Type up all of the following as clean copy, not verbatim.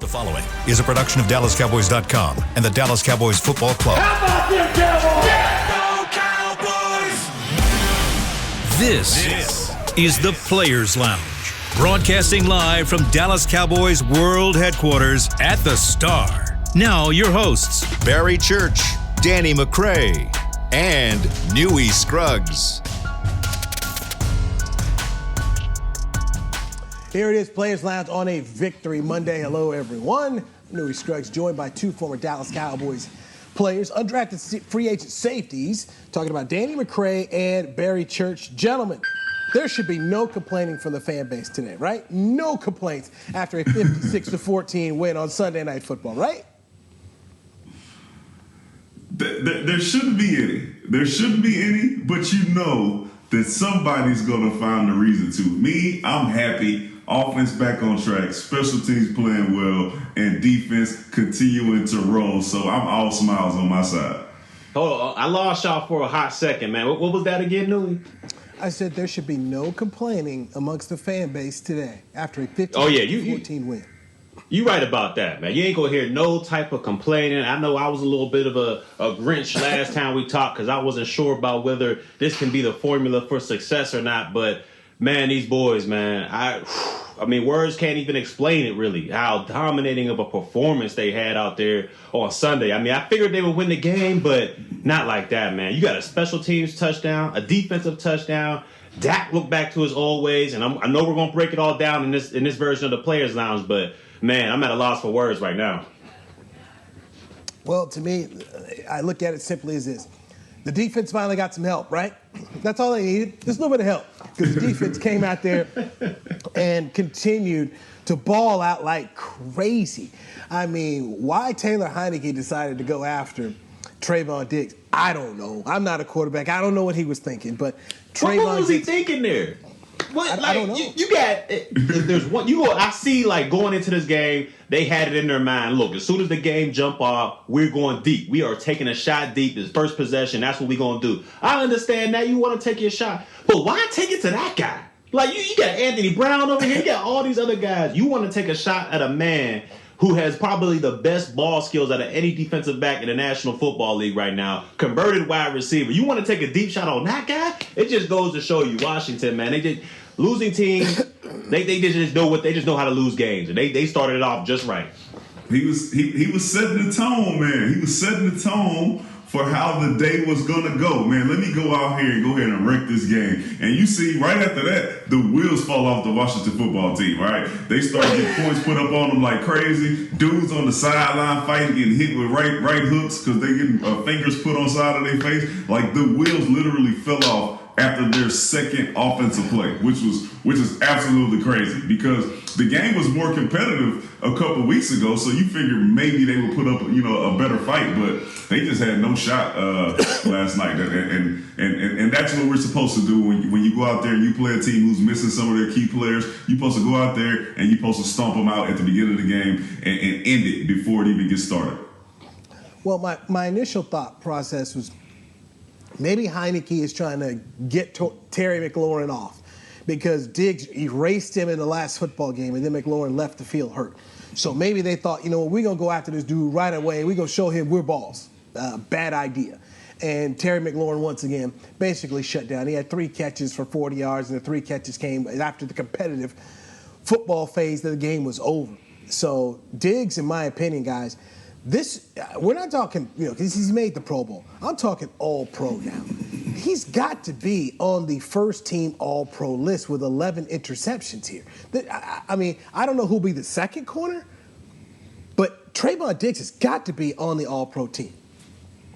The following is a production of DallasCowboys.com and the Dallas Cowboys Football Club. How about them Cowboys? Go Cowboys! This is the Players Lounge, broadcasting live from Dallas Cowboys World Headquarters at the Star. Now your hosts, Barry Church, Danny McCray, and Newy Scruggs. Here it is, Players Lounge on a Victory Monday. Hello, everyone. Newy Scruggs, joined by two former Dallas Cowboys players, undrafted free agent safeties, talking about Danny McCray and Barry Church. Gentlemen, there should be no complaining from the fan base today, right? No complaints after a 56-14 win on Sunday Night Football, right? There shouldn't be any. There shouldn't be any, but you know that somebody's going to find a reason to. Me, I'm happy. Offense back on track, special teams playing well, and defense continuing to roll. So I'm all smiles on my side. Oh, I lost y'all for a hot second, man. What was that again, Newy? I said there should be no complaining amongst the fan base today after a 50-14 win. You right about that, man. You ain't gonna hear no type of complaining. I know I was a little bit of a Grinch last time we talked because I wasn't sure about whether this can be the formula for success or not. But man, these boys, man, I mean, words can't even explain it really. How dominating of a performance they had out there on Sunday. I mean, I figured they would win the game, but not like that, man. You got a special teams touchdown, a defensive touchdown. Dak looked back to his old ways, and I know we're gonna break it all down in this version of the Players Lounge, but man, I'm at a loss for words right now. Well, to me, I look at it simply as this. The defense finally got some help, right? That's all they needed, just a little bit of help. Because the defense came out there and continued to ball out like crazy. I mean, why Taylor Heinicke decided to go after Trayvon Diggs, I don't know. I'm not a quarterback. I don't know what he was thinking, but Trayvon What was he thinking there? What, I don't know. You got if there's one. I see like going into this game, they had it in their mind. Look, as soon as the game jump off, we're going deep. We are taking a shot deep. This first possession, that's what we're gonna do. I understand that you want to take your shot, but why take it to that guy? Like you got Anthony Brown over here. You got all these other guys. You want to take a shot at a man who has probably the best ball skills out of any defensive back in the National Football League right now, converted wide receiver. You want to take a deep shot on that guy? It just goes to show you, Washington, man. They just losing teams. They just know how to lose games, and they started it off just right. He was setting the tone, man. He was setting the tone for how the day was gonna go, man. Let me go out here and go ahead and wreck this game. And you see, right after that, the wheels fall off the Washington football team, right? They start getting points put up on them like crazy. Dudes on the sideline fighting, getting hit with right hooks because they getting fingers put on side of their face. Like the wheels literally fell off after their second offensive play, which is absolutely crazy because the game was more competitive a couple weeks ago. So you figure maybe they would put up, a better fight, but they just had no shot last night. And that's what we're supposed to do when you go out there and you play a team who's missing some of their key players. You're supposed to go out there and you're supposed to stomp them out at the beginning of the game and end it before it even gets started. Well, my initial thought process was, maybe Heinicke is trying to get Terry McLaurin off because Diggs erased him in the last football game, and then McLaurin left the field hurt. So maybe they thought, we're going to go after this dude right away. We're going to show him we're balls. Bad idea. And Terry McLaurin, once again, basically shut down. He had 3 catches for 40 yards, and the 3 catches came after the competitive football phase of the game was over. So Diggs, in my opinion, guys, we're not talking, because he's made the Pro Bowl. I'm talking All-Pro now. He's got to be on the first-team All-Pro list with 11 interceptions here. I mean, I don't know who'll be the second corner, but Trayvon Diggs has got to be on the All-Pro team.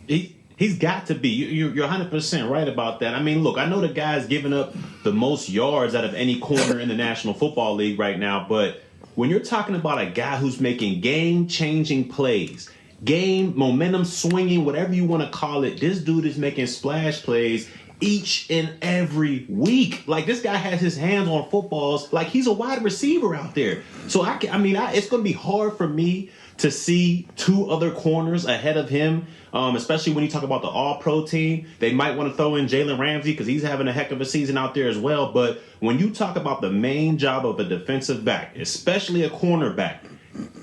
He's got to be. You're 100% right about that. I mean, look, I know the guy's giving up the most yards out of any corner in the National Football League right now, but when you're talking about a guy who's making game-changing plays, game momentum swinging, whatever you want to call it, this dude is making splash plays each and every week. Like, this guy has his hands on footballs like he's a wide receiver out there. So, it's going to be hard for me to see 2 other corners ahead of him, especially when you talk about the All-Pro team. They might want to throw in Jalen Ramsey because he's having a heck of a season out there as well. But when you talk about the main job of a defensive back, especially a cornerback,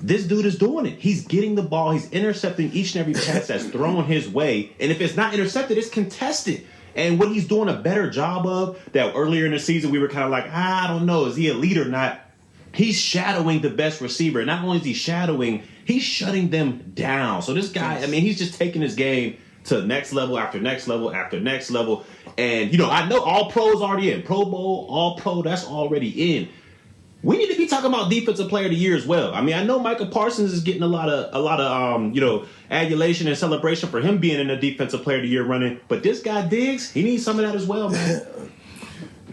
This dude is doing it. He's getting the ball. He's intercepting each and every pass that's thrown his way. And if it's not intercepted, it's contested. And what he's doing a better job of, that earlier in the season we were kind of like, I don't know, is he elite or not? He's shadowing the best receiver. Not only is he shadowing, he's shutting them down. So this guy, I mean, he's just taking his game to next level after next level after next level. And, you know, I know all pros already in. Pro Bowl, all pro, that's already in. We need to be talking about Defensive Player of the Year as well. I mean, I know Micah Parsons is getting a lot of you know, adulation and celebration for him being in the Defensive Player of the Year running. But this guy Diggs, he needs some of that as well, man.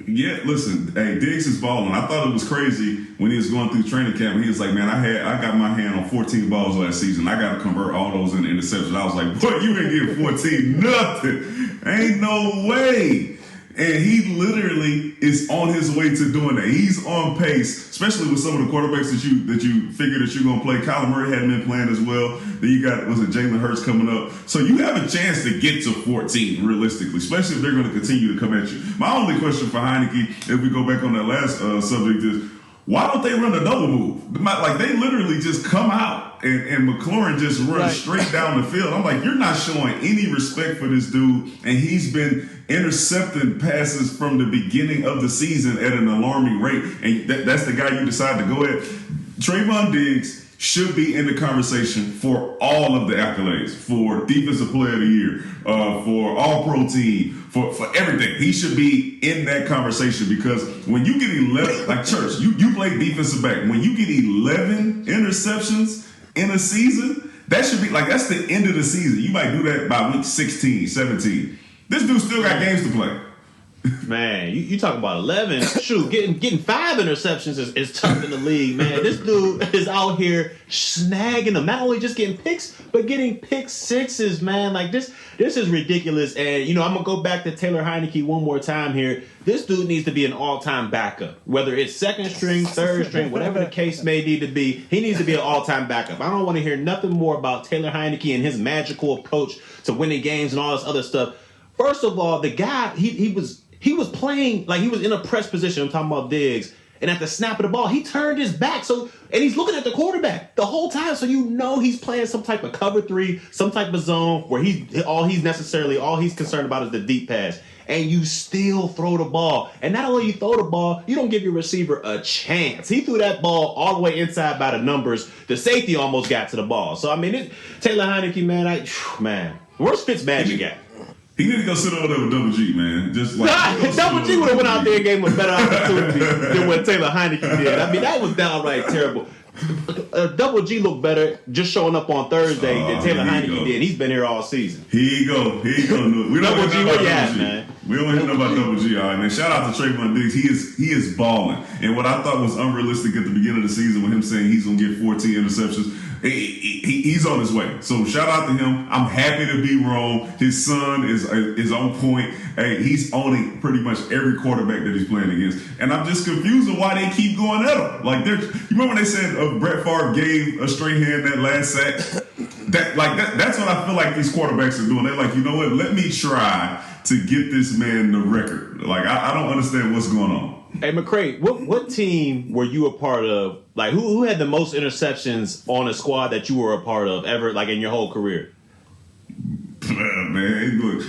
Yeah, listen, hey, Diggs is balling. I thought it was crazy when he was going through training camp. He was like, man, I got my hand on 14 balls last season. I got to convert all those into interceptions. I was like, boy, you ain't getting 14 nothing. Ain't no way. And he literally is on his way to doing that. He's on pace, especially with some of the quarterbacks that you figure that you're going to play. Kyler Murray hadn't been playing as well. Then you got, was it Jalen Hurts coming up? So you have a chance to get to 14, realistically, especially if they're going to continue to come at you. My only question for Heineke, if we go back on that last subject, is why don't they run a double move? Like, they literally just come out and McLaurin just runs straight down the field. I'm like, you're not showing any respect for this dude, and he's been intercepting passes from the beginning of the season at an alarming rate, and that's the guy you decide to go at. Trayvon Diggs should be in the conversation for all of the accolades, for Defensive Player of the Year, for All-Pro Team, for everything. He should be in that conversation, because when you get 11, like Church, you play defensive back. When you get 11 interceptions in a season, that should be like, that's the end of the season. You might do that by week 16, 17. This dude still got games to play. Man, you talk about 11. Shoot, getting 5 interceptions is tough in the league, man. This dude is out here snagging them. Not only just getting picks, but getting pick sixes, man. Like, this is ridiculous. And, you know, I'm going to go back to Taylor Heineke one more time here. This dude needs to be an all-time backup. Whether it's second string, third string, whatever the case may need to be, he needs to be an all-time backup. I don't want to hear nothing more about Taylor Heineke and his magical approach to winning games and all this other stuff. First of all, the guy, he was playing like he was in a press position. I'm talking about Diggs. And at the snap of the ball, he turned his back. And he's looking at the quarterback the whole time. So you know he's playing some type of cover 3, some type of zone where all he's concerned about is the deep pass. And you still throw the ball. And not only you throw the ball, you don't give your receiver a chance. He threw that ball all the way inside by the numbers. The safety almost got to the ball. So, I mean, Taylor Heineke, man, where's Fitzmagic at? He need to go sit over there with Double G, man. Just like Double G would have went out there and gave him a better opportunity than what Taylor Heineke did. I mean, that was downright terrible. Double G looked better just showing up on Thursday than Taylor Heineke did. He's been here all season. Here you go. We don't Double G, where you at, man? We don't hear about Double G, all right, man. Shout out to Trayvon Diggs. He is balling. And what I thought was unrealistic at the beginning of the season with him saying he's going to get 14 interceptions, he's on his way. So shout out to him. I'm happy to be wrong. His son is on point. Hey, he's owning pretty much every quarterback that he's playing against. And I'm just confused on why they keep going at him. Like, you remember when they said Brett Favre gave a straight hand that last sack? That's what I feel like these quarterbacks are doing. They're like, you know what? Let me try to get this man the record. Like, I don't understand what's going on. Hey, McCray, what team were you a part of? Like, who had the most interceptions on a squad that you were a part of ever, like, in your whole career? Man, look,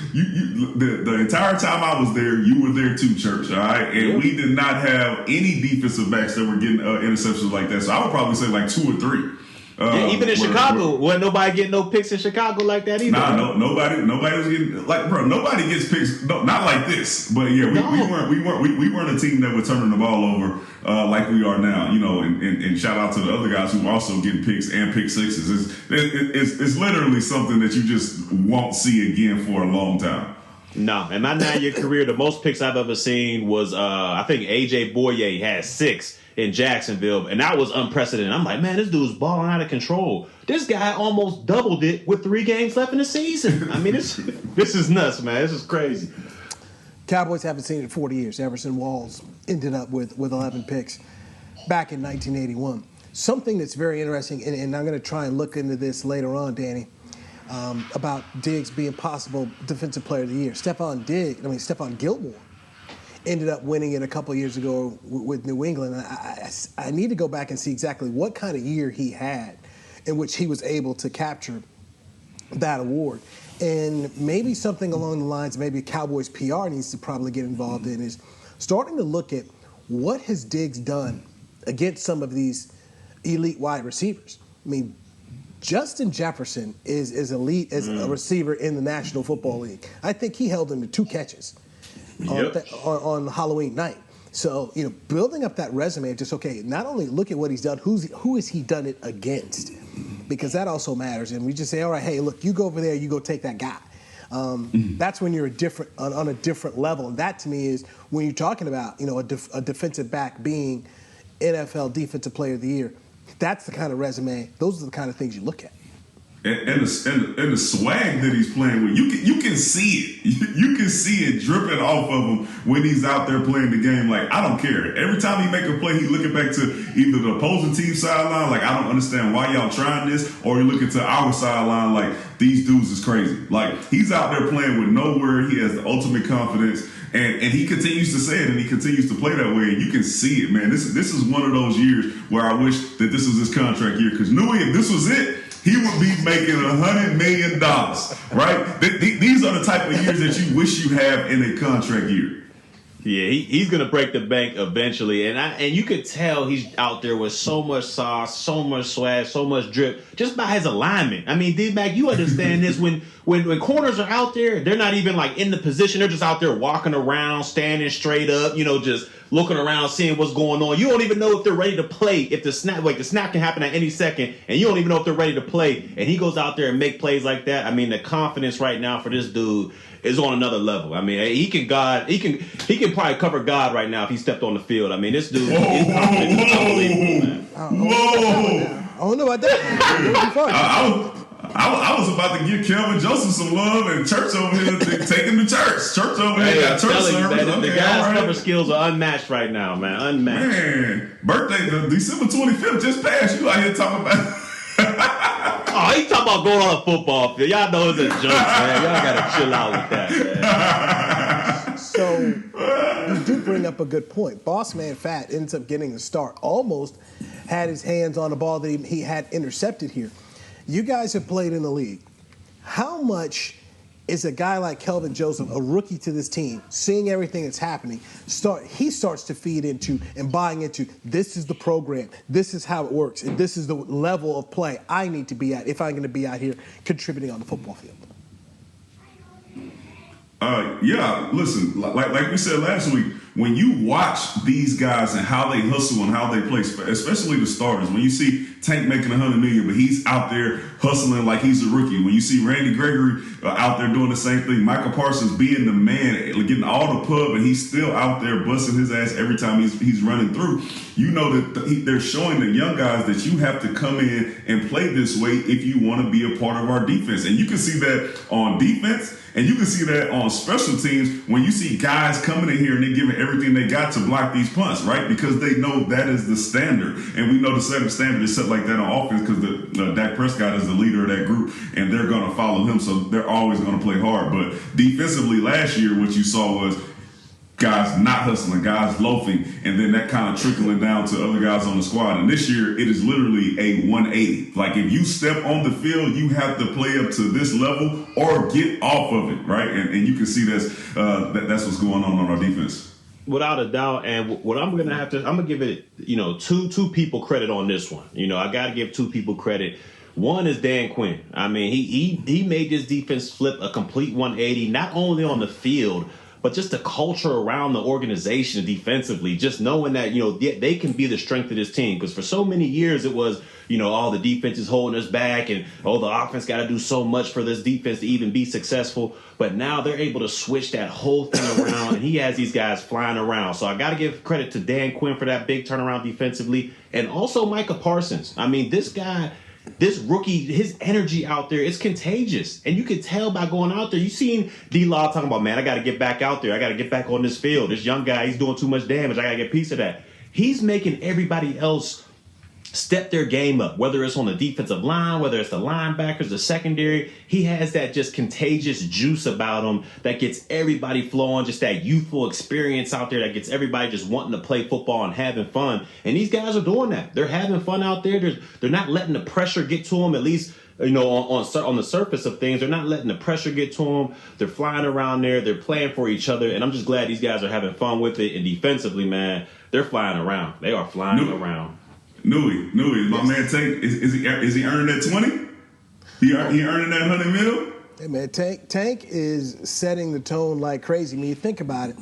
the entire time I was there, you were there too, Church, all right? And we did not have any defensive backs that were getting interceptions like that. So I would probably say like 2 or 3. Even in Chicago, wasn't nobody getting no picks in Chicago like that either. Nah, nobody was getting, like, bro, nobody gets picks. No, not like this. But yeah, we weren't a team that was turning the ball over like we are now. You know, and shout out to the other guys who are also getting picks and pick sixes. It's literally something that you just won't see again for a long time. No, in my 9-year career, the most picks I've ever seen was I think AJ Boye had 6 in Jacksonville, and that was unprecedented. I'm like, man, this dude's balling out of control. This guy almost doubled it with 3 games left in the season. I mean, this is nuts, man. This is crazy. Cowboys haven't seen it in 40 years. Everson Walls ended up with 11 picks back in 1981. Something that's very interesting, and I'm going to try and look into this later on, Danny, about Diggs being possible Defensive Player of the Year. Stephon Gilmore ended up winning it a couple of years ago with New England. I need to go back and see exactly what kind of year he had in which he was able to capture that award. And maybe something along the lines, maybe Cowboys PR needs to probably get involved in, is starting to look at what has Diggs done against some of these elite wide receivers. I mean, Justin Jefferson is elite as a receiver in the National Football League. I think he held him to 2 catches on Halloween night. So, building up that resume of just, okay, not only look at what he's done, who has he done it against? Because that also matters. And we just say, all right, hey, look, you go over there, you go take that guy. That's when you're on a different level. And that, to me, is when you're talking about, a defensive back being NFL Defensive Player of the Year. That's the kind of resume. Those are the kind of things you look at. And the swag that he's playing with, you can see it. You can see it dripping off of him when he's out there playing the game. Like, I don't care. Every time he make a play, he's looking back to either the opposing team sideline, like, I don't understand why y'all trying this, or you're looking to our sideline, like, these dudes is crazy. Like, he's out there playing with no worry. He has the ultimate confidence. And he continues to say it, and he continues to play that way. And you can see it, man. This is one of those years where I wish that this was his contract year. Because Newy, if this was it, he would be making $100 million, right? These are the type of years that you wish you have in a contract year. Yeah, he's gonna break the bank eventually, and you could tell he's out there with so much sauce, so much swag, so much drip, just by his alignment. I mean, D-Mac, you understand this when corners are out there, they're not even like in the position, they're just out there walking around, standing straight up, just looking around, seeing what's going on. You don't even know if they're ready to play. If the snap can happen at any second, and you don't even know if they're ready to play. And he goes out there and make plays like that. I mean, the confidence right now for this dude is on another level. I mean, he can probably cover God right now if he stepped on the field. I mean, this dude, his confidence is unbelievable, man. I don't know about that. I was about to give Kelvin Joseph some love and church over here take him to church. Church over here got church service. The guy's cover skills are unmatched right now, man. Unmatched. Man, birthday, December 25th just passed. You out here talking about... Oh, he talking about going on a football field. Y'all know it's a joke, man. Y'all gotta chill out with that, man. So you do bring up a good point. Boss Man Fat ends up getting the start. Almost had his hands on the ball that he had intercepted here. You guys have played in the league. How much is a guy like Kelvin Joseph, a rookie to this team, seeing everything that's happening, he starts to feed into and buying into, this is the program, this is how it works, and this is the level of play I need to be at if I'm going to be out here contributing on the football field? Yeah, listen, like we said last week, when you watch these guys and how they hustle and how they play, especially the starters, when you see Tank making $100 million, but he's out there hustling like he's a rookie. When you see Randy Gregory out there doing the same thing, Micah Parsons being the man, getting all the pub, and he's still out there busting his ass every time he's running through. You know that they're showing the young guys that you have to come in and play this way if you want to be a part of our defense. And you can see that on defense. And you can see that on special teams when you see guys coming in here and they're giving everything they got to block these punts, right? Because they know that is the standard. And we know the standard is set like that on offense because Dak Prescott is the leader of that group and they're going to follow him. So they're always going to play hard. But defensively last year, what you saw was guys not hustling, guys loafing, and then that kind of trickling down to other guys on the squad. And this year, it is literally a 180. Like, if you step on the field, you have to play up to this level or get off of it, right? And you can see that's what's going on our defense. Without a doubt, and what I'm gonna give it, two people credit on this one. I got to give two people credit. One is Dan Quinn. I mean, he made this defense flip a complete 180, not only on the field, but just the culture around the organization defensively, just knowing that, they can be the strength of this team. Because for so many years it was, all the defense is holding us back and, the offense got to do so much for this defense to even be successful. But now they're able to switch that whole thing around, and he has these guys flying around. So I got to give credit to Dan Quinn for that big turnaround defensively. And also Micah Parsons. I mean, this guy... This rookie, his energy out there, it's contagious. And you can tell by going out there. You seen D-Law talking about, man, I got to get back out there. I got to get back on this field. This young guy, he's doing too much damage. I got to get a piece of that. He's making everybody else step their game up, whether it's on the defensive line, whether it's the linebackers, the secondary. He has that just contagious juice about him that gets everybody flowing, just that youthful experience out there that gets everybody just wanting to play football and having fun. And these guys are doing that. They're having fun out there. They're not letting the pressure get to them, at least on the surface of things. They're not letting the pressure get to them. They're flying around there. They're playing for each other. And I'm just glad these guys are having fun with it. And defensively, man, they're flying around. They are flying around. Newy, my man Tank, is he earning that 20? He earning that 100 mil? Hey, man, Tank is setting the tone like crazy. I mean, you think about it.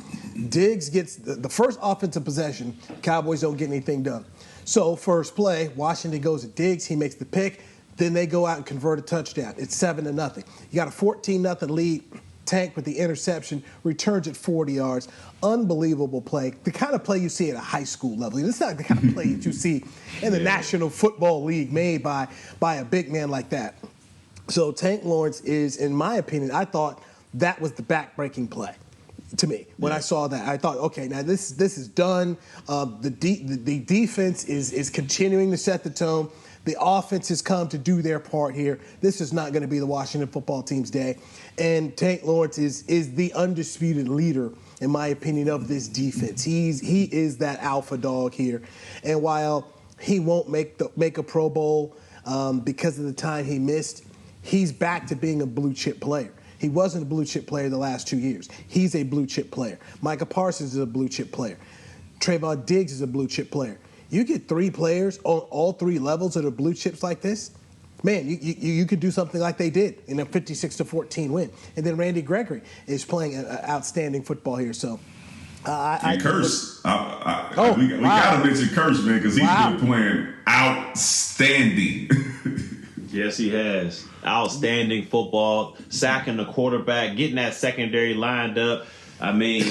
Diggs gets the first offensive possession. Cowboys don't get anything done. So first play, Washington goes to Diggs. He makes the pick. Then they go out and convert a touchdown. It's 7-0. You got a 14-0 lead. Tank with the interception, returns it 40 yards. Unbelievable play. The kind of play you see at a high school level. It's not the kind of play that you see in the National Football League made by a big man like that. So Tank Lawrence is, in my opinion, I thought that was the back-breaking play to me. When I saw that, I thought, okay, now this is done. The defense is continuing to set the tone. The offense has come to do their part here. This is not going to be the Washington football team's day. And Tank Lawrence is the undisputed leader, in my opinion, of this defense. He is that alpha dog here. And while he won't make a Pro Bowl because of the time he missed, he's back to being a blue chip player. He wasn't a blue chip player the last 2 years. He's a blue chip player. Micah Parsons is a blue chip player. Trayvon Diggs is a blue chip player. You get 3 players on all 3 levels that are blue chips like this, man, you could do something like they did in a 56-14 win. And then Randy Gregory is playing outstanding football here. So we got to mention Curse, man, because he's been playing outstanding. Yes, he has. Outstanding football, sacking the quarterback, getting that secondary lined up. I mean,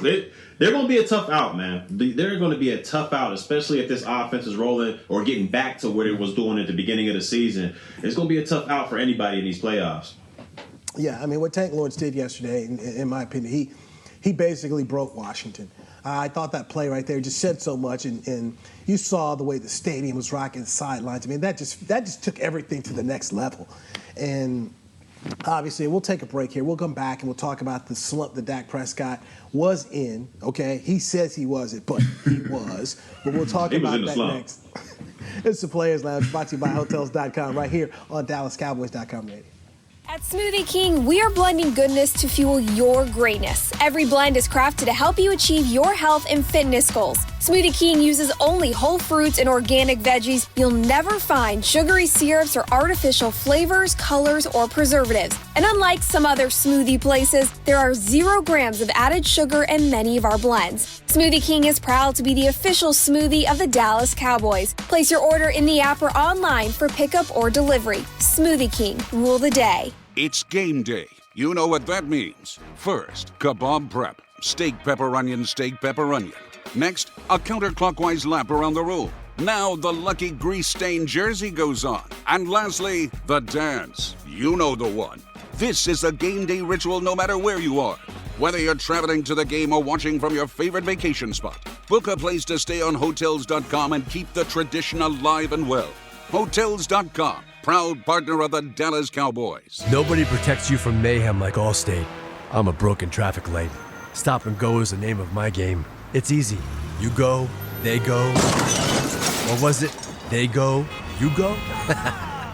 they're going to be a tough out, man. They're going to be a tough out, especially if this offense is rolling or getting back to what it was doing at the beginning of the season. It's going to be a tough out for anybody in these playoffs. Yeah, I mean, what Tank Lawrence did yesterday, in my opinion, he basically broke Washington. I thought that play right there just said so much, and you saw the way the stadium was rocking the sidelines. I mean, that just took everything to the next level. And obviously, we'll take a break here. We'll come back and we'll talk about the slump that Dak Prescott was in. Okay, he says he wasn't, but he was. But we'll talk about that next. It's the Players Lounge, brought to you by Hotels.com, right here on DallasCowboys.com radio. At Smoothie King, we are blending goodness to fuel your greatness. Every blend is crafted to help you achieve your health and fitness goals. Smoothie King uses only whole fruits and organic veggies. You'll never find sugary syrups or artificial flavors, colors, or preservatives. And unlike some other smoothie places, there are 0 grams of added sugar in many of our blends. Smoothie King is proud to be the official smoothie of the Dallas Cowboys. Place your order in the app or online for pickup or delivery. Smoothie King, rule the day. It's game day. You know what that means. First, kebab prep. Steak, pepper, onion, steak, pepper, onion. Next, a counterclockwise lap around the room. Now the lucky grease-stained jersey goes on. And lastly, the dance. You know the one. This is a game day ritual no matter where you are. Whether you're traveling to the game or watching from your favorite vacation spot, book a place to stay on Hotels.com and keep the tradition alive and well. Hotels.com, proud partner of the Dallas Cowboys. Nobody protects you from mayhem like Allstate. I'm a broken traffic light. Stop and go is the name of my game. It's easy. You go, they go. Or was it, they go, you go?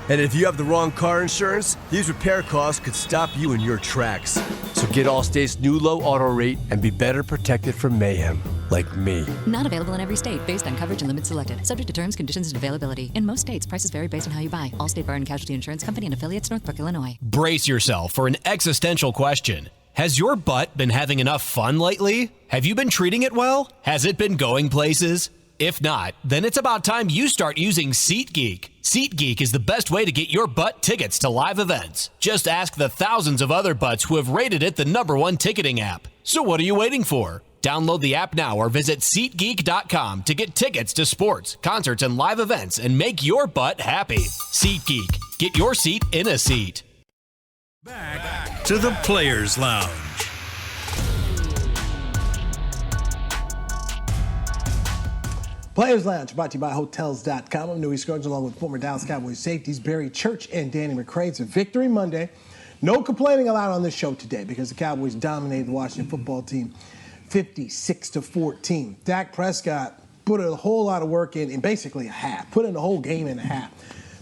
And if you have the wrong car insurance, these repair costs could stop you in your tracks. So get Allstate's new low auto rate and be better protected from mayhem, like me. Not available in every state based on coverage and limits selected. Subject to terms, conditions, and availability. In most states, prices vary based on how you buy. Allstate Bar and Casualty Insurance Company and affiliates, Northbrook, Illinois. Brace yourself for an existential question. Has your butt been having enough fun lately? Have you been treating it well? Has it been going places? If not, then it's about time you start using SeatGeek. SeatGeek is the best way to get your butt tickets to live events. Just ask the thousands of other butts who have rated it the #1 ticketing app. So what are you waiting for? Download the app now or visit SeatGeek.com to get tickets to sports, concerts, and live events and make your butt happy. SeatGeek. Get your seat in a seat. Back to the Players Lounge. Players Lounge brought to you by Hotels.com. I'm Newy Scruggs along with former Dallas Cowboys safeties Barry Church and Danny McCray. It's a victory Monday. No complaining allowed on this show today because the Cowboys dominated the Washington football team 56-14. Dak Prescott put a whole lot of work in basically a half, put in the whole game in a half.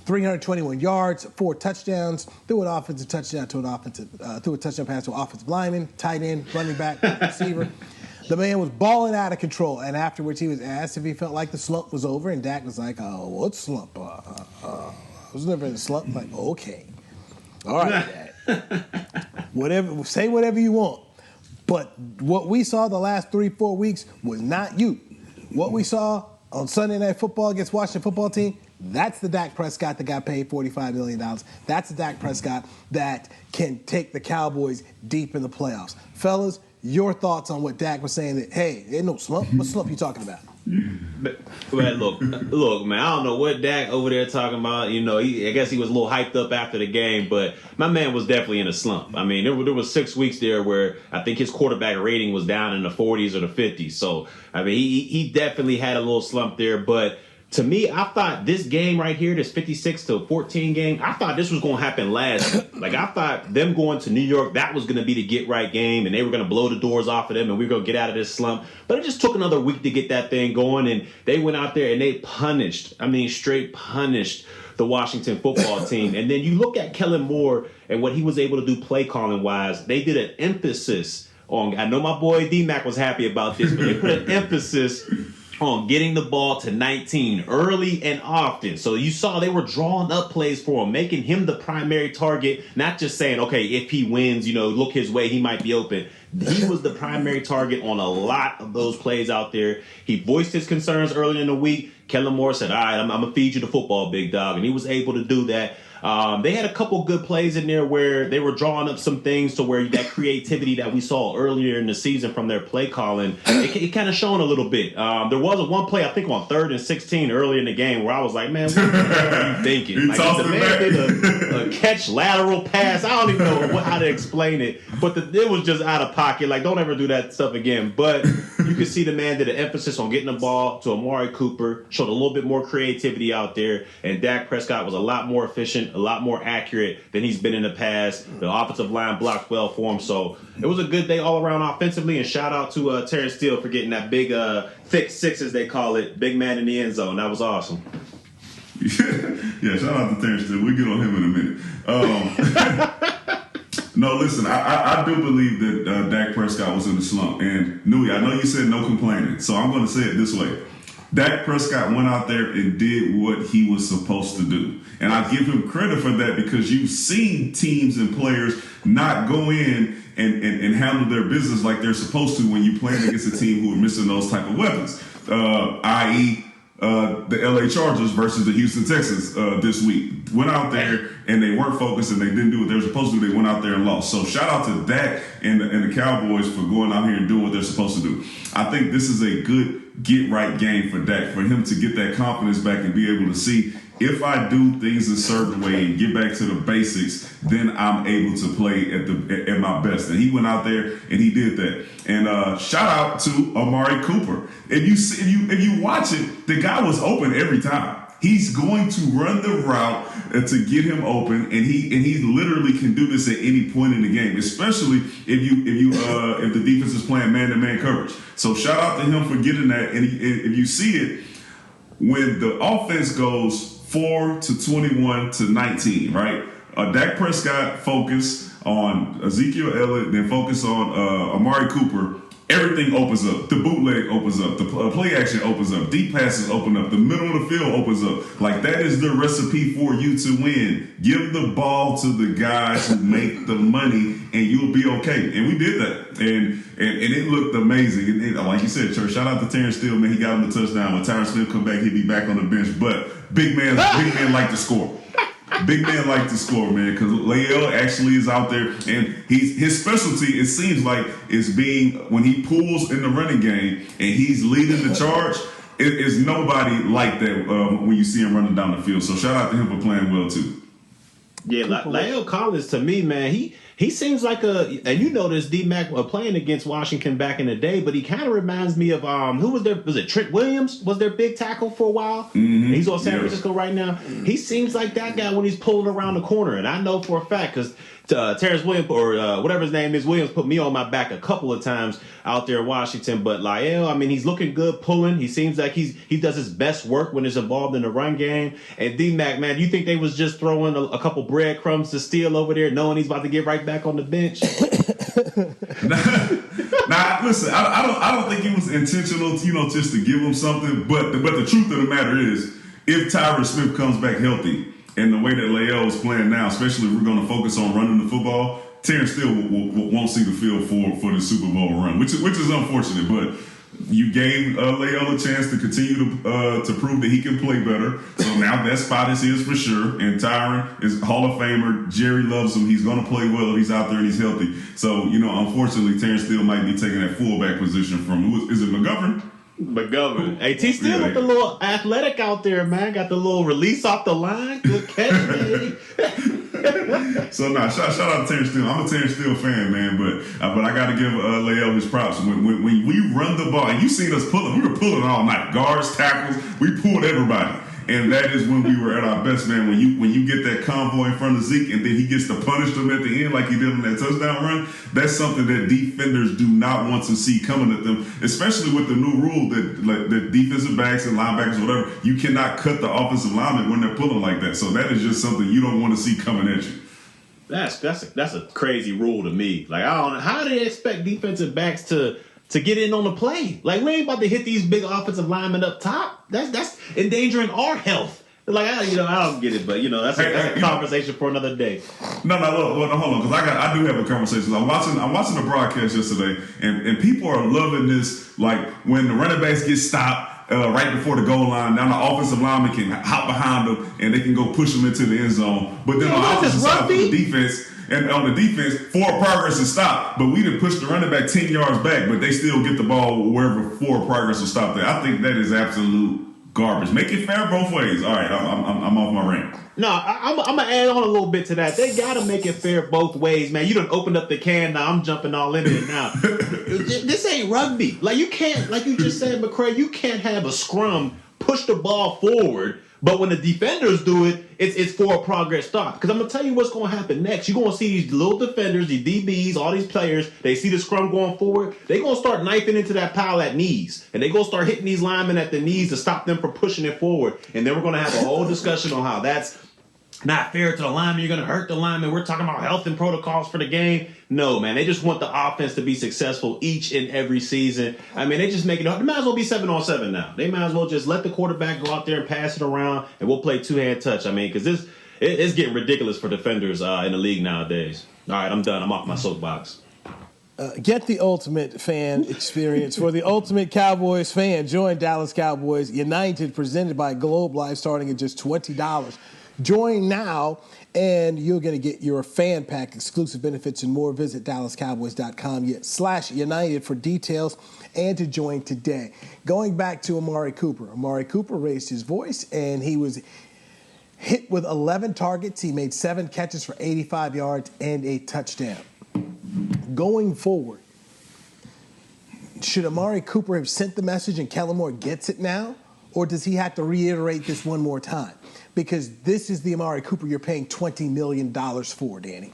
321 yards, 4 touchdowns, threw an offensive touchdown to threw a touchdown pass to an offensive lineman, tight end, running back, receiver. The man was balling out of control, and afterwards he was asked if he felt like the slump was over, and Dak was like, "Oh, what slump? I was never in a slump." I'm like, okay, all right, Dak. Whatever, say whatever you want, but what we saw the last 3-4 weeks was not you. What we saw on Sunday Night Football against Washington football team, that's the Dak Prescott that got paid $45 million. That's the Dak Prescott that can take the Cowboys deep in the playoffs. Fellas, your thoughts on what Dak was saying that, hey, ain't no slump? What slump you talking about? But look, man, I don't know what Dak over there talking about. You know, I guess he was a little hyped up after the game, but my man was definitely in a slump. I mean, there was 6 weeks there where I think his quarterback rating was down in the 40s or the 50s. So, I mean, he definitely had a little slump there, but to me, I thought this game right here, this 56-14 game, I thought this was going to happen last week. Like, I thought them going to New York, that was going to be the get-right game, and they were going to blow the doors off of them, and we were going to get out of this slump. But it just took another week to get that thing going, and they went out there and they straight punished the Washington football team. And then you look at Kellen Moore and what he was able to do play-calling-wise. They did an emphasis on, I know my boy D-Mac was happy about this, but they put an emphasis on getting the ball to 19 early and often. So you saw they were drawing up plays for him, making him the primary target, not just saying, okay, if he wins, look his way, he might be open. He was the primary target on a lot of those plays out there. He voiced his concerns earlier in the week. Kellen Moore said, all right, I'm going to feed you the football, big dog. And he was able to do that. They had a couple good plays in there where they were drawing up some things to where that creativity that we saw earlier in the season from their play calling, it kind of shone a little bit. There was one play, I think, on 3rd and 16 earlier in the game where I was like, man, what are you thinking? Like, the man did a catch lateral pass. I don't even know how to explain it, but it was just out of pocket. Like, don't ever do that stuff again. But you could see the man did an emphasis on getting the ball to Amari Cooper, showed a little bit more creativity out there, and Dak Prescott was a lot more efficient, a lot more accurate than he's been in the past. The offensive line blocked well for him. So it was a good day all around offensively. And shout out to Terrence Steele for getting that big, thick six, as they call it, big man in the end zone. That was awesome. Yeah, shout out to Terrence Steele. We'll get on him in a minute. No, listen, I do believe that Dak Prescott was in the slump. And Newy, I know you said no complaining, so I'm going to say it this way. Dak Prescott went out there and did what he was supposed to do. And I give him credit for that because you've seen teams and players not go in and handle their business like they're supposed to when you're playing against a team who are missing those type of weapons, i.e., the LA Chargers versus the Houston Texans this week. Went out there and they weren't focused and they didn't do what they were supposed to do. They went out there and lost. So shout out to Dak and the Cowboys for going out here and doing what they're supposed to do. I think this is a good get-right game for Dak, for him to get that confidence back and be able to see, if I do things a certain way and get back to the basics, then I'm able to play at my best. And he went out there and he did that. And shout out to Amari Cooper. If you watch it, the guy was open every time. He's going to run the route to get him open, and he literally can do this at any point in the game, especially if the defense is playing man-to-man coverage. So shout out to him for getting that. And if you see it, when the offense goes 4-21-19, right? Dak Prescott focus on Ezekiel Elliott, then focus on Amari Cooper. Everything opens up. The bootleg opens up. The play action opens up. Deep passes open up. The middle of the field opens up. Like, that is the recipe for you to win. Give the ball to the guys who make the money, and you'll be okay. And we did that. And it looked amazing. And like you said, Church, shout out to Terrence Steele, man. He got him a touchdown. When Tyron Smith come back, he'll be back on the bench. But big man like to score. Big man like to score, man, because Lael actually is out there, and his specialty, it seems like, is being, when he pulls in the running game and he's leading the charge, it is nobody like that when you see him running down the field. So shout out to him for playing well, too. Yeah, Lael Collins, to me, man, He seems like and you know this, D-Mac playing against Washington back in the day, but he kind of reminds me of, who was there? Was it Trent Williams? Was their big tackle for a while? Mm-hmm. He's on San Francisco right now. He seems like that guy when he's pulling around the corner, and I know for a fact because Terrence Williams, or whatever his name is, Williams, put me on my back a couple of times out there in Washington. But Lyle, I mean, he's looking good pulling. He seems like he does his best work when it's involved in the run game. And D-Mac, man, you think they was just throwing a couple breadcrumbs to steal over there, knowing he's about to get right back on the bench? Now, listen, I don't think it was intentional, just to give him something. But the truth of the matter is, if Tyron Smith comes back healthy, and the way that Leal is playing now, especially if we're going to focus on running the football, Terrence still won't see the field for the Super Bowl run, which is unfortunate. But you gave Leal a chance to continue to prove that he can play better. So now that spot is his for sure. And Tyron is Hall of Famer. Jerry loves him. He's going to play well if he's out there and he's healthy. So, unfortunately, Terrence still might be taking that fullback position from, is it McGovern? McGovern. Hey, T still with the little athletic out there, man. Got the little release off the line. Good catch, man. So, shout out to Terrence Steele. I'm a Terrence Steele fan, man, but I got to give Leal his props. When we run the ball, and you seen us pulling, we were pulling all night. Guards, tackles, we pulled everybody. And that is when we were at our best, man. When you get that convoy in front of Zeke and then he gets to punish them at the end like he did on that touchdown run, that's something that defenders do not want to see coming at them, especially with the new rule that defensive backs and linebackers, whatever, you cannot cut the offensive lineman when they're pulling like that. So that is just something you don't want to see coming at you. That's a crazy rule to me. Like, I don't know. How do they expect defensive backs to get in on the play? Like, we ain't about to hit these big offensive linemen up top. That's endangering our health. Like, I don't get it, but that's a conversation for another day. No, hold on, because I do have a conversation. I'm watching the broadcast yesterday, and people are loving this. Like, when the running backs get stopped right before the goal line, now the offensive lineman can hop behind them and they can go push them into the end zone. But then on the offensive side of the defense. And on the defense, forward progress is stopped, but we didn't push the running back 10 yards back, but they still get the ball wherever forward progress will stop there. I think that is absolute garbage. Make it fair both ways. All right, I'm off my rant. No, I'm going to add on a little bit to that. They got to make it fair both ways, man. You done opened up the can, now I'm jumping all into it now. This ain't rugby. Like, you can't, like you just said, McCray, you can't have a scrum push the ball forward. But when the defenders do it, it's forward progress stop. Because I'm going to tell you what's going to happen next. You're going to see these little defenders, these DBs, all these players, they see the scrum going forward. They're going to start knifing into that pile at knees. And they're going to start hitting these linemen at the knees to stop them from pushing it forward. And then we're going to have a whole discussion on how that's not fair to the lineman. You're going to hurt the lineman. We're talking about health and protocols for the game. No, man. They just want the offense to be successful each and every season. I mean, they just make it hard. They might as well be 7-on-7 now. They might as well just let the quarterback go out there and pass it around, and we'll play two-hand touch. I mean, because it's getting ridiculous for defenders in the league nowadays. All right, I'm done. I'm off my soapbox. Get the ultimate fan experience for the ultimate Cowboys fan. Join Dallas Cowboys United, presented by Globe Life, starting at just $20. Join now, and you're going to get your fan pack, exclusive benefits, and more. Visit DallasCowboys.com/United for details and to join today. Going back to Amari Cooper. Amari Cooper raised his voice, and he was hit with 11 targets. He made 7 catches for 85 yards and a touchdown. Going forward, should Amari Cooper have sent the message and Kellen Moore gets it now? Or does he have to reiterate this one more time? Because this is the Amari Cooper you're paying $20 million for, Danny.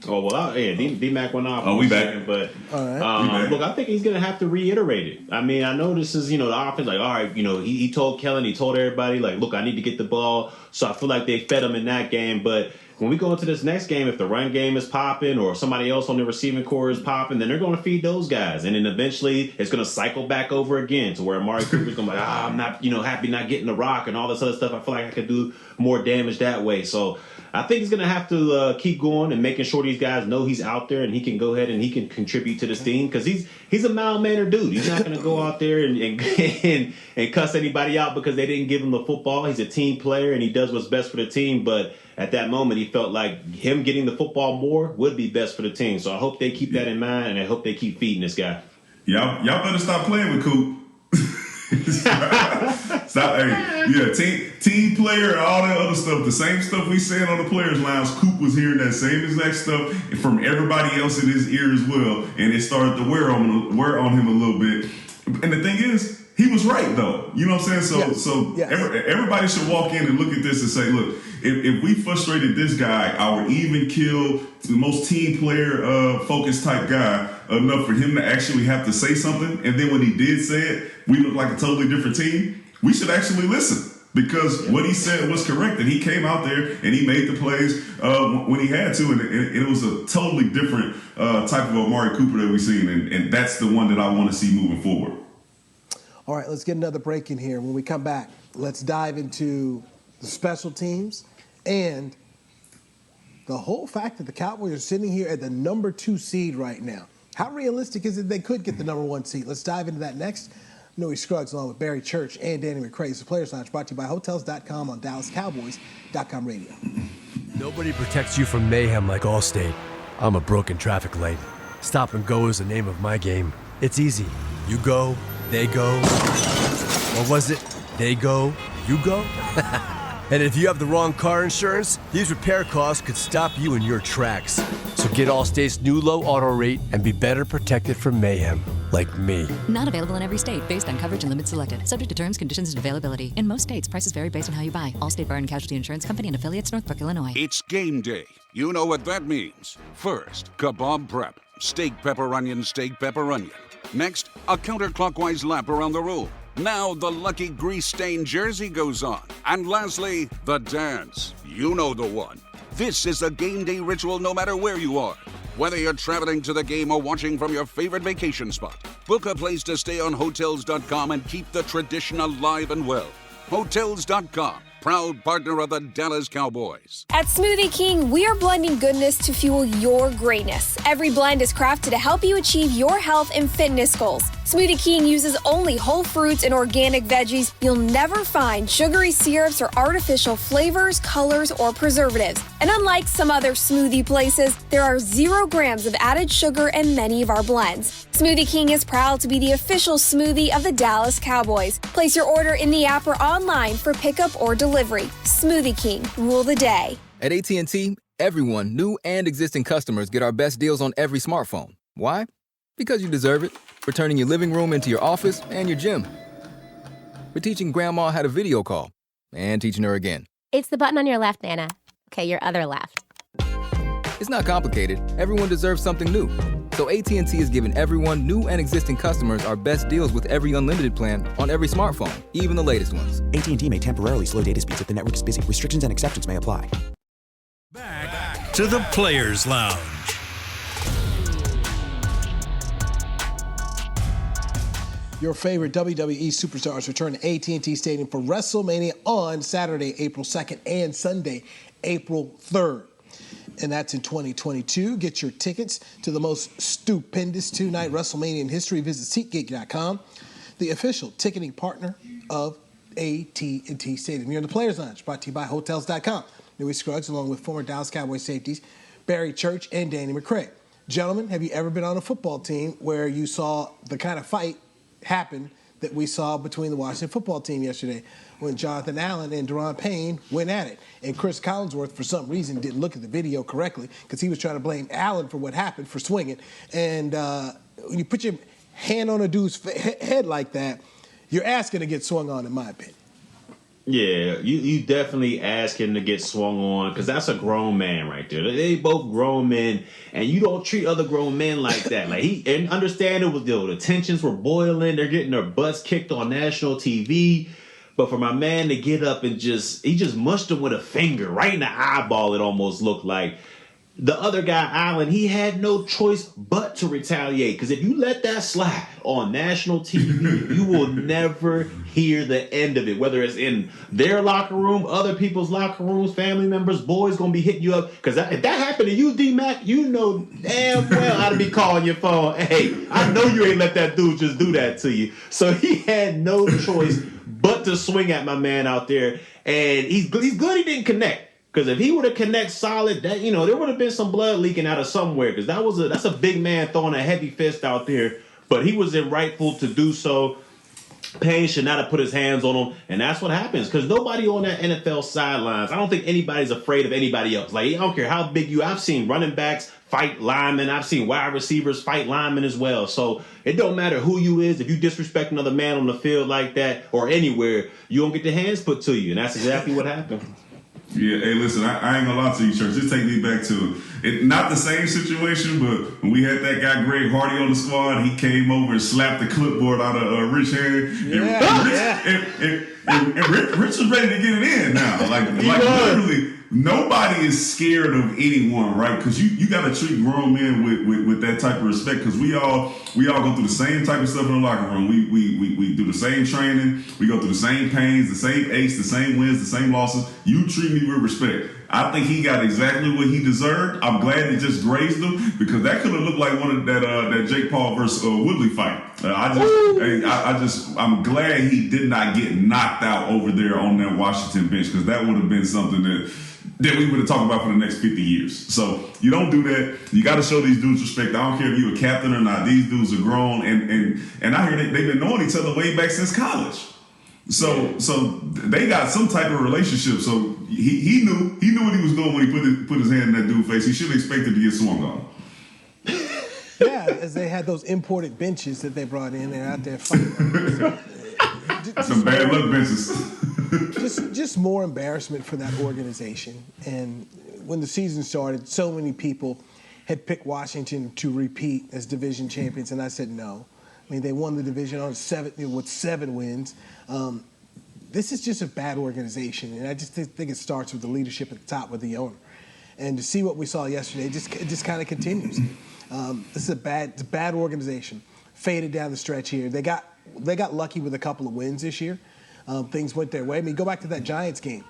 Oh, well, yeah, D-Mac went off. Oh, we back. Second, but right. Look, I think he's going to have to reiterate it. I mean, I know this is, the offense, like, all right, he told Kellen, he told everybody, like, look, I need to get the ball. So I feel like they fed him in that game. But when we go into this next game, if the run game is popping or somebody else on the receiving core is popping, then they're going to feed those guys. And then eventually it's going to cycle back over again to where Amari Cooper's going to be like, I'm not, happy not getting the rock and all this other stuff. I feel like I could do more damage that way. So I think he's going to have to keep going and making sure these guys know he's out there and he can go ahead and he can contribute to this team, because he's a mild-mannered dude. He's not going to go out there and cuss anybody out because they didn't give him the football. He's a team player and he does what's best for the team. But at that moment, he felt like him getting the football more would be best for the team. So I hope they keep that in mind, and I hope they keep feeding this guy. Y'all better stop playing with Coop. Stop. Hey, yeah, team player and all that other stuff. The same stuff we said on the Players Lounge. Coop was hearing that same exact stuff from everybody else in his ear as well, and it started to wear on him a little bit. And the thing is, he was right though. You know what I'm saying? Yes. Everybody should walk in and look at this and say, look, if we frustrated this guy, our even kill, the most team player focused type guy, enough for him to actually have to say something, and then when he did say it, we look like a totally different team, we should actually listen. Because what he said was correct, and he came out there and he made the plays when he had to, and it was a totally different type of Amari Cooper that we've seen, and that's the one that I want to see moving forward. All right, let's get another break in here. When we come back, let's dive into the special teams and the whole fact that the Cowboys are sitting here at the number 2 seed right now. How realistic is it they could get the number 1 seed? Let's dive into that next. Newy Scruggs along with Barry Church and Danny McCray. It's the Players Lounge brought to you by Hotels.com on DallasCowboys.com radio. Nobody protects you from mayhem like Allstate. I'm a broken traffic light. Stop and go is the name of my game. It's easy. You go, they go. Or was it they go, you go? And if you have the wrong car insurance, these repair costs could stop you in your tracks. So get Allstate's new low auto rate and be better protected from mayhem, like me. Not available in every state based on coverage and limits selected. Subject to terms, conditions, and availability. In most states, prices vary based on how you buy. Allstate Bar and Casualty Insurance Company and affiliates, Northbrook, Illinois. It's game day. You know what that means. First, kebab prep. Steak, pepper, onion, steak, pepper, onion. Next, a counterclockwise lap around the room. Now the lucky grease-stained jersey goes on. And lastly, the dance. You know the one. This is a game day ritual no matter where you are. Whether you're traveling to the game or watching from your favorite vacation spot, book a place to stay on Hotels.com and keep the tradition alive and well. Hotels.com, proud partner of the Dallas Cowboys. At Smoothie King, we are blending goodness to fuel your greatness. Every blend is crafted to help you achieve your health and fitness goals. Smoothie King uses only whole fruits and organic veggies. You'll never find sugary syrups or artificial flavors, colors, or preservatives. And unlike some other smoothie places, there are 0 grams of added sugar in many of our blends. Smoothie King is proud to be the official smoothie of the Dallas Cowboys. Place your order in the app or online for pickup or delivery. Smoothie King, rule the day. At AT&T, everyone, new and existing customers, get our best deals on every smartphone. Why? Because you deserve it. For turning your living room into your office and your gym. For teaching Grandma how to video call. And teaching her again. It's the button on your left, Nana. Okay, your other left. It's not complicated. Everyone deserves something new. So AT&T is giving everyone, new and existing customers, our best deals with every unlimited plan on every smartphone, even the latest ones. AT&T may temporarily slow data speeds if the network is busy. Restrictions and exceptions may apply. Back to the Players Lounge. Your favorite WWE superstars return to AT&T Stadium for WrestleMania on Saturday, April 2nd and Sunday, April 3rd. And that's in 2022. Get your tickets to the most stupendous two-night WrestleMania in history. Visit SeatGeek.com, the official ticketing partner of AT&T Stadium. You're in the Players Lounge, brought to you by Hotels.com. Newy Scruggs, along with former Dallas Cowboys safeties Barry Church and Danny McCray. Gentlemen, have you ever been on a football team where you saw the kind of fight happen that we saw between the Washington football team yesterday when Jonathan Allen and Deron Payne went at it? And Chris Collinsworth, for some reason, didn't look at the video correctly because he was trying to blame Allen for what happened for swinging. And when you put your hand on a dude's head like that, you're asking to get swung on, in my opinion. Yeah, you definitely ask him to get swung on because that's a grown man right there. They both grown men, and you don't treat other grown men like that. Like and understand it was the tensions were boiling. They're getting their butts kicked on national TV. But for my man to get up and he just mushed him with a finger right in the eyeball, it almost looked like. The other guy, Allen, he had no choice but to retaliate. Because if you let that slide on national TV, you will never hear the end of it. Whether it's in their locker room, other people's locker rooms, family members, boys going to be hitting you up. Because if that happened to you, D-Mac, you know damn well how to be calling your phone. Hey, I know you ain't let that dude just do that to you. So he had no choice but to swing at my man out there. And he's good he didn't connect. Because if he were to connect solid, that there would have been some blood leaking out of somewhere. Because that's a big man throwing a heavy fist out there. But he was in rightful to do so. Payne should not have put his hands on him, and that's what happens because nobody on that NFL sidelines. I don't think anybody's afraid of anybody else. Like, I don't care how big you. I've seen running backs fight linemen. I've seen wide receivers fight linemen as well. So it don't matter who you is. If you disrespect another man on the field like that or anywhere, you don't get the hands put to you, and that's exactly what happened. Yeah, hey, listen, I ain't gonna lie to you, Church. Just take me back to it. Not the same situation, but when we had that guy Greg Hardy on the squad, he came over and slapped the clipboard out of Rich hand. And Rich was ready to get it in now. Like literally, nobody is scared of anyone, right? Because you got to treat grown men with that type of respect. Because we all go through the same type of stuff in the locker room. We do the same training. We go through the same pains, the same aches, the same wins, the same losses. You treat me with respect. I think he got exactly what he deserved. I'm glad he just grazed him because that could have looked like one of that Jake Paul versus Woodley fight. I'm glad he did not get knocked out over there on that Washington bench because that would have been something that we would have talked about for the next 50 years. So you don't do that. You got to show these dudes respect. I don't care if you're a captain or not. These dudes are grown, and I hear they've been knowing each other way back since college. So they got some type of relationship. So he knew what he was doing when he put his hand in that dude's face. He should have expected to get swung on. Yeah, as they had those imported benches that they brought in, they're out there fighting. Some bad luck benches. just more embarrassment for that organization. And when the season started, so many people had picked Washington to repeat as division champions, and I said no. I mean, they won the division with 7 wins. This is just a bad organization, and I just think it starts with the leadership at the top with the owner. And to see what we saw yesterday, it just kind of continues. This is a bad organization. Faded down the stretch here. They got lucky with a couple of wins this year. Things went their way. I mean, go back to that Giants game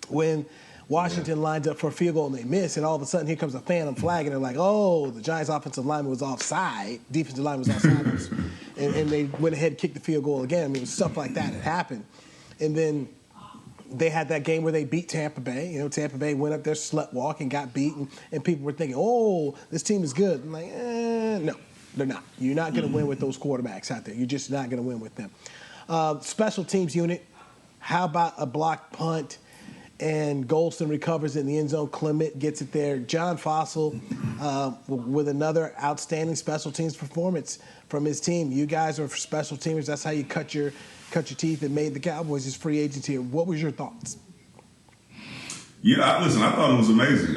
when Washington lines up for a field goal and they miss, and all of a sudden here comes a phantom flag, and they're like, oh, the Giants offensive lineman was offside. Defensive lineman was offside. and they went ahead and kicked the field goal again. I mean, stuff like that had happened. And then they had that game where they beat Tampa Bay. You know, Tampa Bay went up there, slept walk, and got beaten. And people were thinking, oh, this team is good. I'm like, no, they're not. You're not going to win with those quarterbacks out there. You're just not going to win with them. Special teams unit, how about a blocked punt? And Golston recovers in the end zone. Clement gets it there. John Fossil with another outstanding special teams performance from his team. You guys are special teamers. That's how you cut your teeth and made the Cowboys his free agents here. What was your thoughts? Yeah, listen, I thought it was amazing.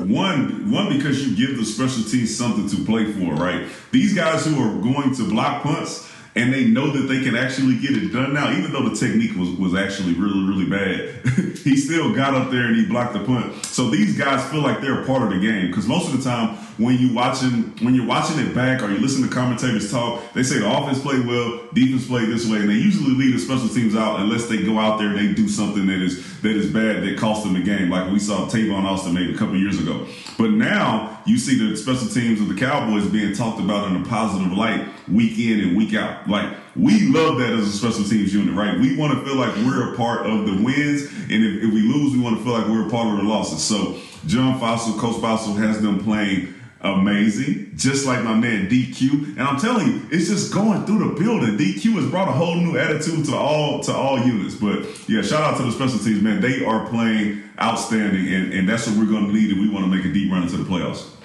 One, because you give the special teams something to play for, right? These guys who are going to block punts, and they know that they can actually get it done now, even though the technique was actually really, really bad. He still got up there and he blocked the punt. So these guys feel like they're a part of the game because most of the time when you're watching it back or you listen to commentators talk, they say the offense played well, defense played this way, and they usually leave the special teams out unless they go out there and they do something that is bad that cost them the game, like we saw Tavon Austin make a couple years ago. But now you see the special teams of the Cowboys being talked about in a positive light week in and week out. Like, we love that as a special teams unit, right? We want to feel like we're a part of the wins, and if we lose, we want to feel like we're a part of the losses. So John Fossil, Coach Fossil, has them playing amazing, just like my man DQ. And I'm telling you, it's just going through the building. DQ has brought a whole new attitude to all units. But yeah, shout out to the special teams, man. They are playing outstanding, and that's what we're going to need if we want to make a deep run into the playoffs.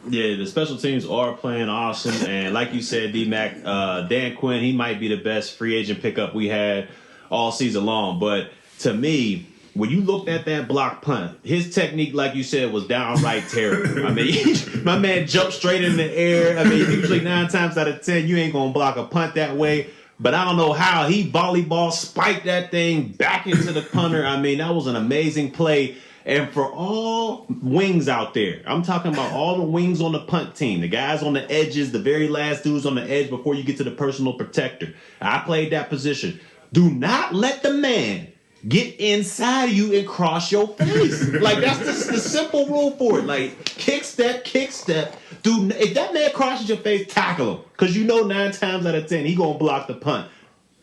Yeah, the special teams are playing awesome, and like you said, D-Mac, Dan Quinn, he might be the best free agent pickup we had all season long. But to me, when you looked at that block punt, his technique, like you said, was downright terrible. I mean, my man jumped straight in the air. I mean, usually 9 times out of 10, you ain't going to block a punt that way. But I don't know how he volleyball spiked that thing back into the punter. I mean, that was an amazing play. And for all wings out there, I'm talking about all the wings on the punt team, the guys on the edges, the very last dudes on the edge before you get to the personal protector. I played that position. Do not let the man get inside of you and cross your face. Like, that's the simple rule for it. Like, kick step. If that man crosses your face, tackle him. Because you know 9 times out of 10, he going to block the punt.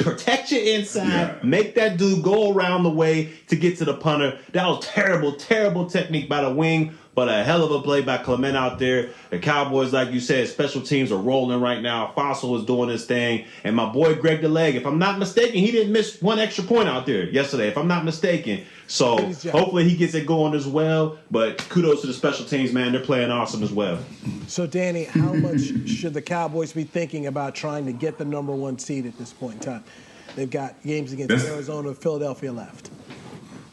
protect your inside, make that dude go around the way to get to the punter. That was terrible, terrible technique by the wing, but a hell of a play by Clement out there. The Cowboys, like you said, special teams are rolling right now. Fossil is doing his thing. And my boy Greg DeLeg, if I'm not mistaken, he didn't miss one extra point out there yesterday, if I'm not mistaken. So hopefully he gets it going as well. But kudos to the special teams, man. They're playing awesome as well. So, Danny, how much should the Cowboys be thinking about trying to get the number 1 seed at this point in time? They've got games against Arizona and Philadelphia left.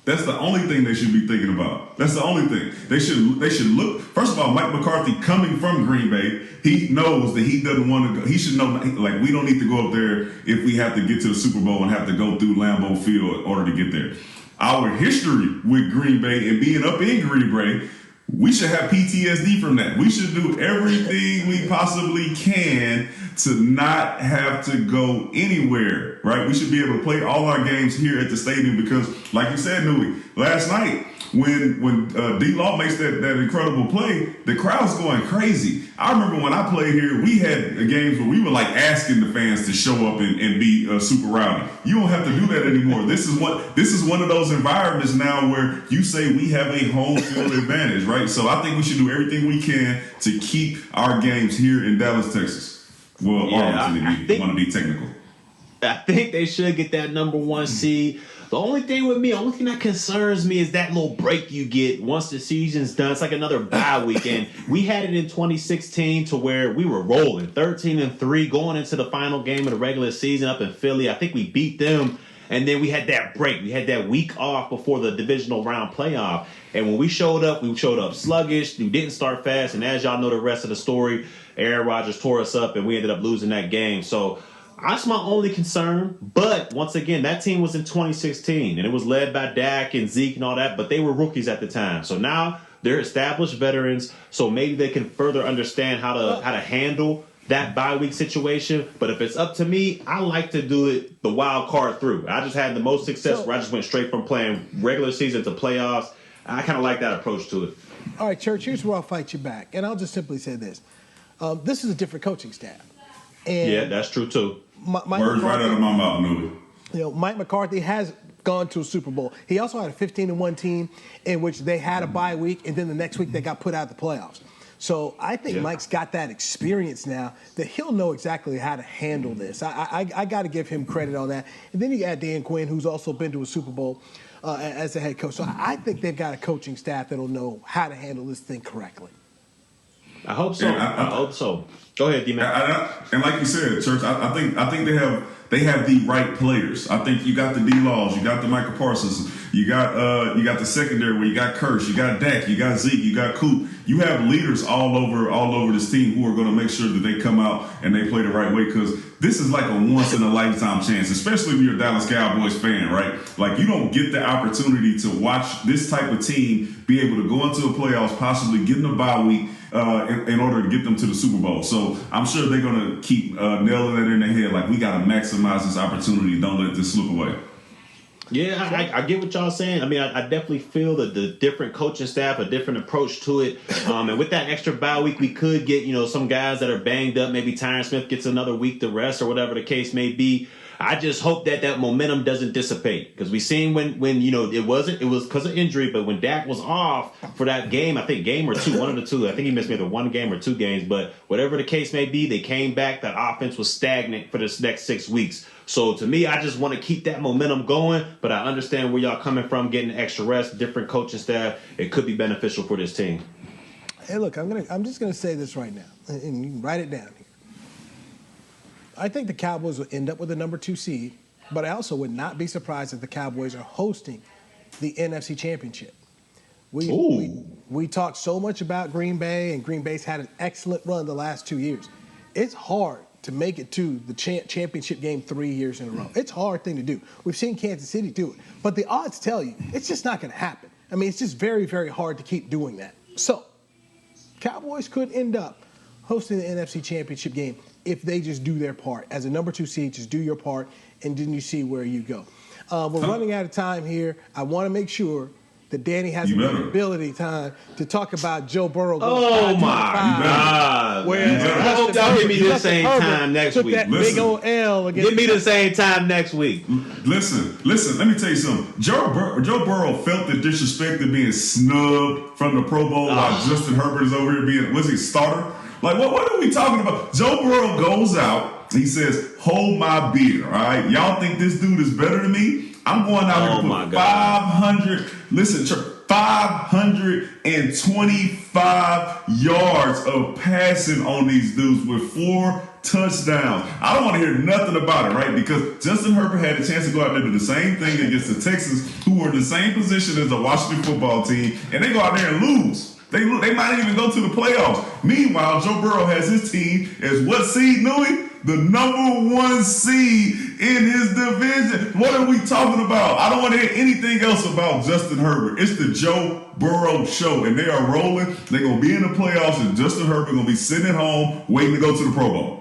That's the only thing they should be thinking about. That's the only thing. They should look. First of all, Mike McCarthy coming from Green Bay, he knows that he doesn't want to go. He should know, like, we don't need to go up there if we have to get to the Super Bowl and have to go through Lambeau Field in order to get there. Our history with Green Bay and being up in Green Bay, we should have PTSD from that. We should do everything we possibly can to not have to go anywhere, right? We should be able to play all our games here at the stadium because, like you said, Newy, last night when D-Law makes that incredible play, the crowd's going crazy. I remember when I played here, we had games where we were like asking the fans to show up and be super rowdy. You don't have to do that anymore. This is one of those environments now where you say we have a home field advantage, right? So I think we should do everything we can to keep our games here in Dallas, Texas. Well, Arlington, if you want to be technical. I think they should get that number 1 seed. The only thing that concerns me is that little break you get once the season's done. It's like another bye weekend. We had it in 2016 to where we were rolling 13-3 going into the final game of the regular season up in Philly. I think we beat them. And then we had that break. We had that week off before the divisional round playoff. And when we showed up sluggish. We didn't start fast. And as y'all know the rest of the story, Aaron Rodgers tore us up and we ended up losing that game. So that's my only concern. But once again, that team was in 2016 and it was led by Dak and Zeke and all that, but they were rookies at the time. So now they're established veterans. So maybe they can further understand how to handle that bye week situation. But if it's up to me, I like to do it the wild card through. I just had the most success where I just went straight from playing regular season to playoffs. I kind of like that approach to it. All right, Church, here's where I'll fight you back. And I'll just simply say this. This is a different coaching staff. And yeah, that's true, too. Words right out of my mouth, Newy. You know, Mike McCarthy has gone to a Super Bowl. He also had a 15-1 team in which they had a bye week, and then the next week they got put out of the playoffs. So I think Mike's got that experience now that he'll know exactly how to handle this. I got to give him credit on that. And then you add Dan Quinn, who's also been to a Super Bowl as a head coach. So I think they've got a coaching staff that'll know how to handle this thing correctly. I hope so. I hope so. Go ahead, D-Man. And like you said, Church, I think they have the right players. I think you got the D-Laws, you got the Micah Parsons, you got the secondary where you got Kirsch, you got Dak, you got Zeke, you got Coop. You have leaders all over this team who are going to make sure that they come out and they play the right way because this is like a once in a lifetime chance, especially if you're a Dallas Cowboys fan, right? Like you don't get the opportunity to watch this type of team be able to go into the playoffs, possibly get in a bye week. In order to get them to the Super Bowl. So I'm sure they're going to keep nailing that in their head. Like, we got to maximize this opportunity. Don't let this slip away. Yeah, I get what y'all saying. I mean, I definitely feel that the different coaching staff, a different approach to it. And with that extra bye week, we could get, some guys that are banged up. Maybe Tyron Smith gets another week to rest or whatever the case may be. I just hope that momentum doesn't dissipate because we seen when it was because of injury, but when Dak was off for that game, I think game or two, one of the two, I think he missed maybe 1 game or 2 games, but whatever the case may be, they came back. That offense was stagnant for this next 6 weeks. So to me, I just want to keep that momentum going, but I understand where y'all coming from, getting extra rest, different coaching staff. It could be beneficial for this team. Hey, look, I'm just gonna say this right now, and you can write it down here. I think the Cowboys will end up with the number 2 seed, but I also would not be surprised if the Cowboys are hosting the NFC Championship. We talked so much about Green Bay, and Green Bay's had an excellent run the last 2 years. It's hard to make it to the championship game 3 years in a row. It's a hard thing to do. We've seen Kansas City do it, but the odds tell you it's just not going to happen. I mean, it's just very, very hard to keep doing that. So, Cowboys could end up hosting the NFC Championship game if they just do their part. As a number 2 seed, just do your part, and then you see where you go. We're running out of time here. I want to make sure that Danny has the ability time to talk about Joe Burrow. Oh, my God. I hope y'all give me the same time next week. That big old L give me the same time next week. Listen. Let me tell you something. Joe Burrow felt the disrespect of being snubbed from the Pro Bowl while Justin Herbert is over here being, was he starter? Like, what are we talking about? Joe Burrow goes out. He says, hold my beer, all right? Y'all think this dude is better than me? I'm going out here to put 500, listen, 525 yards of passing on these dudes with 4 touchdowns. I don't want to hear nothing about it, right? Because Justin Herbert had a chance to go out there and do the same thing against the Texans, who were in the same position as the Washington football team, and they go out there and lose. They might even go to the playoffs. Meanwhile, Joe Burrow has his team as what seed, Newy? The number 1 seed in his division. What are we talking about? I don't want to hear anything else about Justin Herbert. It's the Joe Burrow show, and they are rolling. They're going to be in the playoffs, and Justin Herbert going to be sitting at home waiting to go to the Pro Bowl.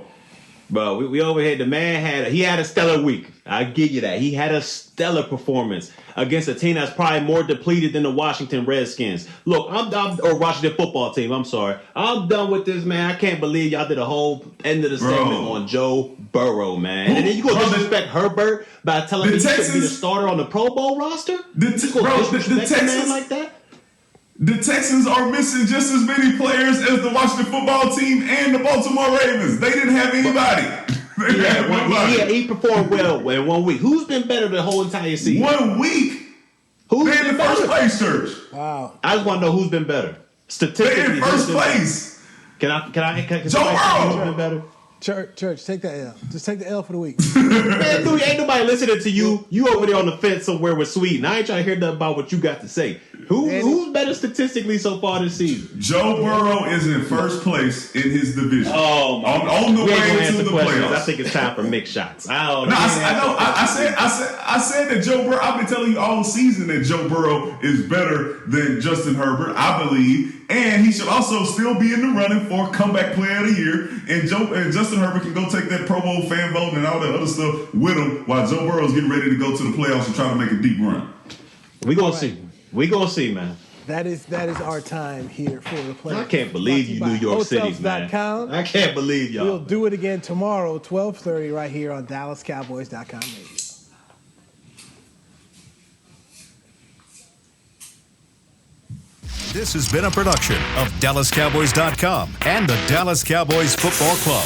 Bro, we overhead. The man had a stellar week. I give you that. He had a stellar performance against a team that's probably more depleted than the Washington Redskins. Look, or Washington football team. I'm sorry. I'm done with this, man. I can't believe y'all did a whole end of the segment on Joe Burrow, man. And then you gonna disrespect Herbert by telling me he should be the starter on the Pro Bowl roster? The Texans like that? The Texans are missing just as many players as the Washington football team and the Baltimore Ravens. They didn't have anybody. He performed well in 1 week. Who's been better the whole entire season? 1 week? They're in the first place, Church. Wow. I just want to know who's been better. Statistically, they're in first place. Can Joe Burrow. Who's been better? Church, take that L. Just take the L for the week. Man, dude, ain't nobody listening to you. You over there on the fence somewhere with Sweden. I ain't trying to hear nothing about what you got to say. Who's better statistically so far this season? Joe Burrow is in first place in his division. Oh my God. On the way to the playoffs. I think it's time for mixed shots. I said that Joe Burrow. I've been telling you all season that Joe Burrow is better than Justin Herbert, I believe. And he should also still be in the running for comeback player of the year. And Justin Herbert can go take that Pro Bowl fan vote and all that other stuff with him while Joe Burrow's getting ready to go to the playoffs and try to make a deep run. We gonna see. We gonna see, man. That is our time here for the playoffs. I can't believe you, New York City, man. I can't believe y'all. We'll do it again tomorrow, 12:30, right here on DallasCowboys.com radio. This has been a production of DallasCowboys.com and the Dallas Cowboys Football Club.